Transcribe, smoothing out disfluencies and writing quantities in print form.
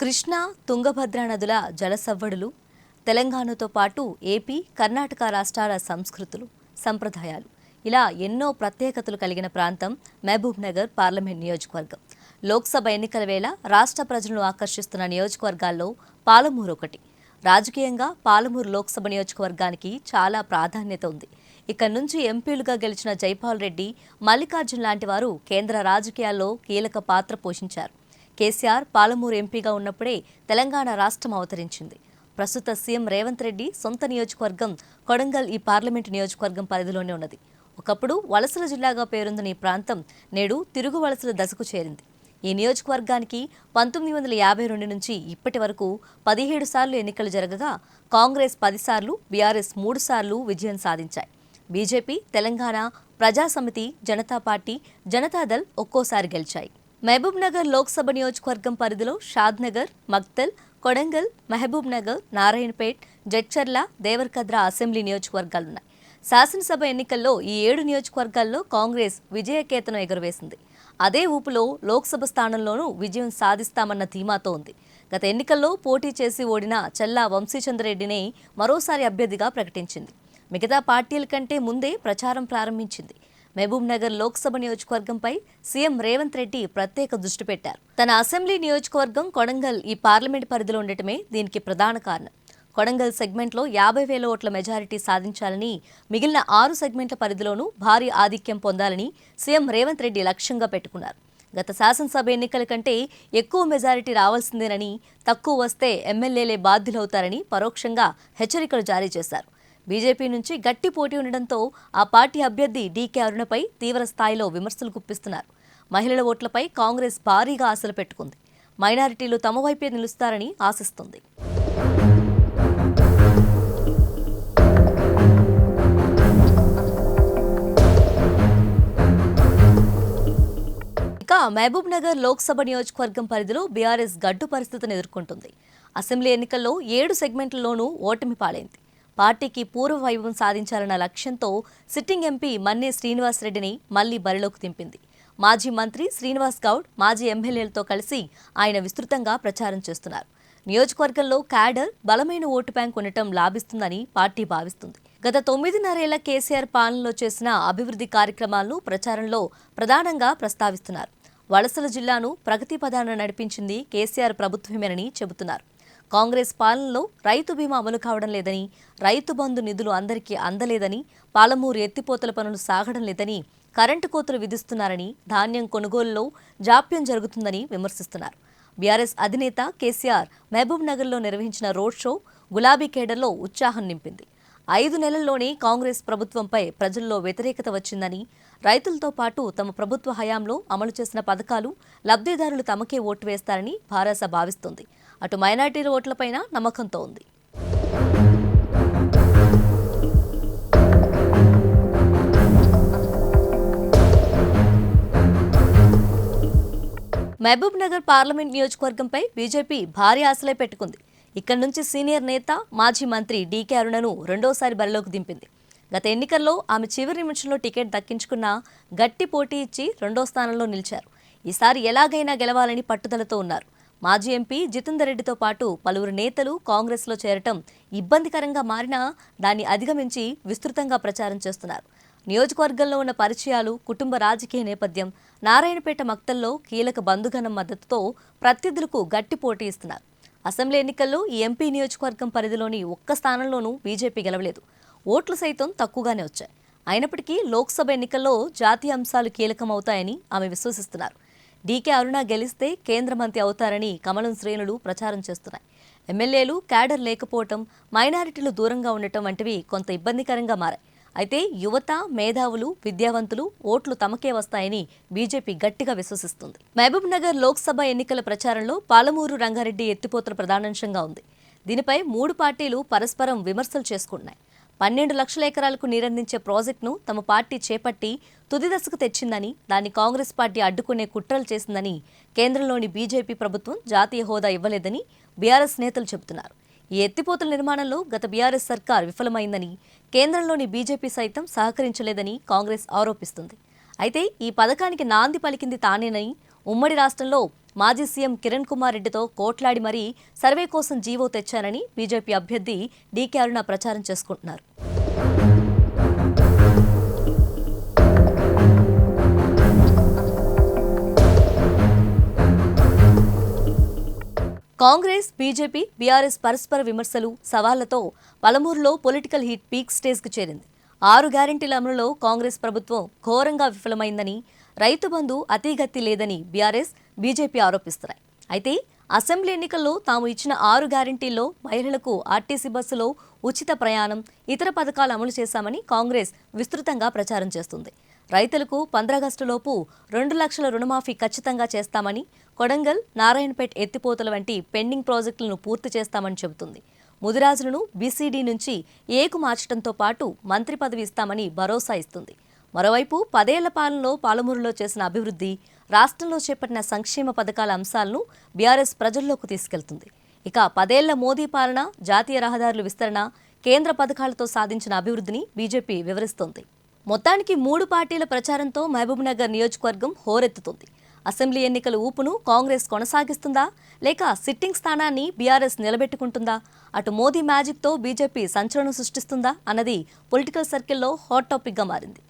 కృష్ణా, తుంగభద్ర నదుల జలసవ్వడులు, తెలంగాణతో పాటు ఏపీ, కర్ణాటక రాష్ట్రాల సంస్కృతులు, సంప్రదాయాలు ఇలా ఎన్నో ప్రత్యేకతలు కలిగిన ప్రాంతం మహబూబ్ నగర్ పార్లమెంట్ నియోజకవర్గం. లోక్సభ ఎన్నికల వేళ రాష్ట్ర ప్రజలను ఆకర్షిస్తున్న నియోజకవర్గాల్లో పాలమూరు ఒకటి. రాజకీయంగా పాలమూరు లోక్సభ నియోజకవర్గానికి చాలా ప్రాధాన్యత ఉంది. ఇక్కడ నుంచి ఎంపీలుగా గెలిచిన జైపాల్ రెడ్డి, మల్లికార్జున్ లాంటి వారు కేంద్ర రాజకీయాల్లో కీలక పాత్ర పోషించారు. కేసీఆర్ పాలమూరు ఎంపీగా ఉన్నప్పుడే తెలంగాణ రాష్ట్రం అవతరించింది. ప్రస్తుత సీఎం రేవంత్ రెడ్డి సొంత నియోజకవర్గం కొడంగల్ ఈ పార్లమెంటు నియోజకవర్గం పరిధిలోనే ఉన్నది. ఒకప్పుడు వలసల జిల్లాగా పేరొందిన ఈ ప్రాంతం నేడు తిరుగు వలసల దశకు చేరింది. ఈ నియోజకవర్గానికి 1952 నుంచి ఇప్పటి వరకు 17 సార్లు ఎన్నికలు జరగగా కాంగ్రెస్ 10 సార్లు, బీఆర్ఎస్ 3 సార్లు విజయం సాధించాయి. బీజేపీ, తెలంగాణ ప్రజాసమితి, జనతా పార్టీ, జనతాదళ్ ఒక్కోసారి గెలిచాయి. మహబూబ్ నగర్ లోక్సభ నియోజకవర్గం పరిధిలో షాద్నగర్, మక్తల్, కొడంగల్, మహబూబ్ నగర్, నారాయణపేట్, జడ్చర్ల, దేవరకద్ర అసెంబ్లీ నియోజకవర్గాలున్నాయి. శాసనసభ ఎన్నికల్లో ఈ 7 నియోజకవర్గాల్లో కాంగ్రెస్ విజయకేతనం ఎగురవేసింది. అదే ఊపులో లోక్సభ స్థానంలోనూ విజయం సాధిస్తామన్న ధీమాతో ఉంది. గత ఎన్నికల్లో పోటీ చేసి ఓడిన చల్లా వంశీచంద్రరెడ్డినే మరోసారి అభ్యర్థిగా ప్రకటించింది. మిగతా పార్టీల కంటే ముందే ప్రచారం ప్రారంభించింది. మహబూబ్ నగర్ లోక్సభ నియోజకవర్గంపై సీఎం రేవంత్ రెడ్డి ప్రత్యేక దృష్టి పెట్టారు. తన అసెంబ్లీ నియోజకవర్గం కొడంగల్ ఈ పార్లమెంట్ పరిధిలో ఉండటమే దీనికి ప్రధాన కారణం. కొడంగల్ సెగ్మెంట్లో 50,000 ఓట్ల మెజారిటీ సాధించాలని, మిగిలిన 6 సెగ్మెంట్ల పరిధిలోనూ భారీ ఆధిక్యం పొందాలని సీఎం రేవంత్ రెడ్డి లక్ష్యంగా పెట్టుకున్నారు. గత శాసనసభ ఎన్నికల కంటే ఎక్కువ మెజారిటీ రావాల్సిందేనని, తక్కువ వస్తే ఎమ్మెల్యేలే బాధ్యులవుతారని పరోక్షంగా హెచ్చరికలు జారీ చేశారు. బీజేపీ నుంచి గట్టి పోటీ ఉండడంతో ఆ పార్టీ అభ్యర్థి డీకే అరుణపై తీవ్ర స్థాయిలో విమర్శలు గుప్పిస్తున్నారు. మహిళల ఓట్లపై కాంగ్రెస్ భారీగా ఆశలు పెట్టుకుంది. మైనారిటీలు తమ వైపే నిలుస్తారని ఆశిస్తుంది. ఇక మహబూబ్ నగర్ లోక్సభ నియోజకవర్గం పరిధిలో బీఆర్ఎస్ గడ్డు పరిస్థితిని ఎదుర్కొంటుంది. అసెంబ్లీ ఎన్నికల్లో 7 సెగ్మెంట్లలోనూ ఓటమి పాలైంది. పార్టీకి పూర్వ వైభవం సాధించాలన్న లక్ష్యంతో సిట్టింగ్ ఎంపీ మన్నే శ్రీనివాసరెడ్డిని మళ్లీ బరిలోకి దింపింది. మాజీ మంత్రి శ్రీనివాస్ గౌడ్, మాజీ ఎమ్మెల్యేలతో కలిసి ఆయన విస్తృతంగా ప్రచారం చేస్తున్నారు. నియోజకవర్గంలో క్యాడర్, బలమైన ఓటు బ్యాంక్ ఉండటం లాభిస్తుందని పార్టీ భావిస్తుంది. గత 9.5 ఏళ్ల కేసీఆర్ పాలనలో చేసిన అభివృద్ధి కార్యక్రమాలను ప్రచారంలో ప్రధానంగా ప్రస్తావిస్తున్నారు. వలసల జిల్లాను ప్రగతి పదాన నడిపించింది కేసీఆర్ ప్రభుత్వమేనని చెబుతున్నారు. కాంగ్రెస్ పాలనలో రైతు బీమా అమలు కావడం లేదని, రైతు బంధు నిధులు అందరికీ అందలేదని, పాలమూరు ఎత్తిపోతల పనులు సాగడం లేదని, కరెంటు కోతలు విధిస్తున్నారని, ధాన్యం కొనుగోలులో జాప్యం జరుగుతుందని విమర్శిస్తున్నారు. బీఆర్ఎస్ అధినేత కేసీఆర్ మహబూబ్ నగర్లో నిర్వహించిన రోడ్ షో గులాబీ కేడర్లో ఉత్సాహం నింపింది. 5 నెలల్లోనే కాంగ్రెస్ ప్రభుత్వంపై ప్రజల్లో వ్యతిరేకత వచ్చిందని, రైతులతో పాటు తమ ప్రభుత్వ హయాంలో అమలు చేసిన పథకాలు లబ్ధిదారులు తమకే ఓటు వేస్తారని భారస భావిస్తోంది. అటు మైనార్టీల ఓట్లపైన నమ్మకంతో ఉంది. మహబూబ్ నగర్ పార్లమెంట్ నియోజకవర్గంపై బీజేపీ భారీ ఆశలే పెట్టుకుంది. ఇక్కడి నుంచి సీనియర్ నేత, మాజీ మంత్రి డీకే అరుణను రెండోసారి బరిలోకి దింపింది. గత ఎన్నికల్లో ఆమె చివరి నిమిషంలో టికెట్ దక్కించుకున్న గట్టి పోటీ ఇచ్చి 2వ స్థానంలో నిలిచారు. ఈసారి ఎలాగైనా గెలవాలని పట్టుదలతో ఉన్నారు. మాజీ ఎంపీ జితేందర్ రెడ్డితో పాటు పలువురు నేతలు కాంగ్రెస్లో చేరటం ఇబ్బందికరంగా మారినా దాన్ని అధిగమించి విస్తృతంగా ప్రచారం చేస్తున్నారు. నియోజకవర్గంలో ఉన్న పరిచయాలు, కుటుంబ రాజకీయ నేపథ్యం, నారాయణపేట మక్తల్లో కీలక బంధుగణం మద్దతుతో ప్రత్యర్థులకు గట్టి పోటీ ఇస్తున్నారు. అసెంబ్లీ ఎన్నికల్లో ఈ ఎంపీ నియోజకవర్గం పరిధిలోని ఒక్క స్థానంలోనూ బీజేపీ గెలవలేదు. ఓట్లు సైతం తక్కువగానే వచ్చాయి. అయినప్పటికీ లోక్సభ ఎన్నికల్లో జాతీయ అంశాలు కీలకమవుతాయని ఆమె విశ్వసిస్తున్నారు. డీకే అరుణ గెలిస్తే కేంద్ర మంత్రి అవుతారని కమలం శ్రేణులు ప్రచారం చేస్తున్నాయి. ఎమ్మెల్యేలు, క్యాడర్ లేకపోవటం, మైనారిటీలు దూరంగా ఉండటం వంటివి కొంత ఇబ్బందికరంగా మారాయి. అయితే యువత, మేధావులు, విద్యావంతులు ఓట్లు తమకే వస్తాయని బీజేపీ గట్టిగా విశ్వసిస్తుంది. మహబూబ్ నగర్ లోక్సభ ఎన్నికల ప్రచారంలో పాలమూరు రంగారెడ్డి ఎత్తిపోతల ప్రధానాంశంగా ఉంది. దీనిపై 3 పార్టీలు పరస్పరం విమర్శలు చేసుకుంటున్నాయి. 12 లక్షల ఎకరాలకు నీరందించే ప్రాజెక్టును తమ పార్టీ చేపట్టి తుది దశకు తెచ్చిందని, దాన్ని కాంగ్రెస్ పార్టీ అడ్డుకునే కుట్రలు చేసిందని, కేంద్రంలోని బీజేపీ ప్రభుత్వం జాతీయ హోదా ఇవ్వలేదని బీఆర్ఎస్ నేతలు చెబుతున్నారు. ఈ ఎత్తిపోతల నిర్మాణంలో గత బీఆర్ఎస్ సర్కార్ విఫలమైందని, కేంద్రంలోని బీజేపీ సైతం సహకరించలేదని కాంగ్రెస్ ఆరోపిస్తుంది. అయితే ఈ పథకానికి నాంది పలికింది తానేనని, ఉమ్మడి రాష్ట్రంలో మాజీ సీఎం కిరణ్ కుమార్ రెడ్డితో కోట్లాడి మరీ సర్వే కోసం జీవో తెచ్చారని బీజేపీ అభ్యర్థి డీకే అరుణ ప్రచారం చేసుకుంటున్నారు. కాంగ్రెస్, బీజేపీ, బీఆర్ఎస్ పరస్పర విమర్శలు, సవాళ్లతో పలమూరులో పొలిటికల్ హీట్ పీక్ స్టేజ్కు చేరింది. 6 గ్యారెంటీల అమలులో కాంగ్రెస్ ప్రభుత్వం ఘోరంగా విఫలమైందని, రైతు బంధు అతీగతి లేదని బీఆర్ఎస్, బీజేపీ ఆరోపిస్తున్నాయి. అయితే అసెంబ్లీ ఎన్నికల్లో తాము ఇచ్చిన 6 గ్యారెంటీల్లో మహిళలకు ఆర్టీసీ బస్సులో ఉచిత ప్రయాణం, ఇతర పథకాలు అమలు చేశామని కాంగ్రెస్ విస్తృతంగా ప్రచారం చేస్తుంది. రైతులకు 15 ఆగస్టులోపు 2 లక్షల రుణమాఫీ ఖచ్చితంగా చేస్తామని, కొడంగల్, నారాయణపేట్ ఎత్తిపోతల వంటి పెండింగ్ ప్రాజెక్టులను పూర్తి చేస్తామని చెబుతుంది. ముదిరాజులను బీసీడీ నుంచి ఏకు మార్చడంతో పాటు మంత్రి పదవి ఇస్తామని భరోసా ఇస్తుంది. మరోవైపు 10 ఏళ్ల పాలనలో పాలమూరులో చేసిన అభివృద్ధి, రాష్ట్రంలో చేపట్టిన సంక్షేమ పథకాల అంశాలను బీఆర్ఎస్ ప్రజల్లోకి తీసుకెళ్తుంది. ఇక 10 ఏళ్ల మోదీ పాలన, జాతీయ రహదారుల విస్తరణ, కేంద్ర పథకాలతో సాధించిన అభివృద్ధిని బీజేపీ వివరిస్తోంది. మొత్తానికి 3 పార్టీల ప్రచారంతో మహబూబ్నగర్ నియోజకవర్గం హోరెత్తుతుంది. అసెంబ్లీ ఎన్నికల ఊపును కాంగ్రెస్ కొనసాగిస్తుందా, లేక సిట్టింగ్ స్థానాన్ని బీఆర్ఎస్ నిలబెట్టుకుంటుందా, అటు మోదీ మ్యాజిక్తో బీజేపీ సంచలనం సృష్టిస్తుందా అన్నది పొలిటికల్ సర్కిల్లో హాట్ టాపిక్గా మారింది.